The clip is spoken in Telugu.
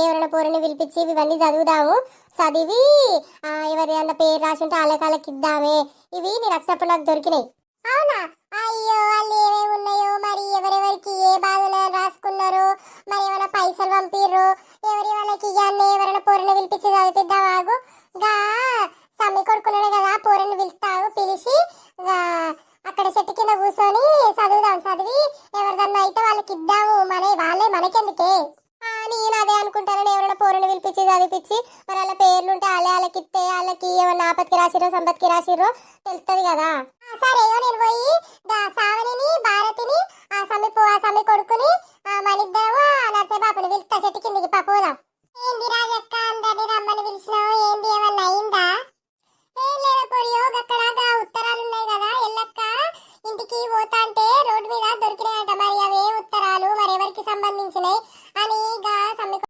ఎవరైనా పోరని పిలిపించి ఇవన్నీ చదువుదాము. చదివి ఎవరి అన్న పేరు రాసింటే వాళ్ళకి ఇద్దామే. ఇవి నేను వచ్చినప్పుడు నాకు దొరికినాయి. అవునా? అయ్యో, వాళ్ళు ఏమేమి ఉన్నాయో మరి, ఎవరెవరికి ఏ బాధలు రాసుకున్నారు, మరి ఏమైనా పైసలు పంపిర్రు, ఎవరి వాళ్ళకి ఇవన్నీ ఎవరైనా పోరని పిలిపించి చదివిద్దాం. ఆగు, గా సమ్మి కొడుకున్నాడు కదా, పోరని పిలుస్తావు, పిలిచి అక్కడ చెట్టు కింద కూర్చొని చదువుదాం. చదివి ఎవరిదన్నా అయితే వాళ్ళకి ఇద్దాము. వాళ్ళే మనకెందుకే. నేను అదే అనుకుంటానని, ఎవరైనా పోరని పిలిపించి చదివిపించి మరి వాళ్ళ పేర్లుంటే వాళ్ళకి ఇస్తే వాళ్ళకి ఏమన్నా ఆపత్కి రాసిరో సంపత్కి రాసిరో తెలుస్తుంది కదా. సరే, నేను పోయి సావనిని భారతిని ఆ సమ్మి కొడుకుని మనిద్దరము నర్సే బాబుని పిలుస్తా, చెట్టు కిందికి పోదాం.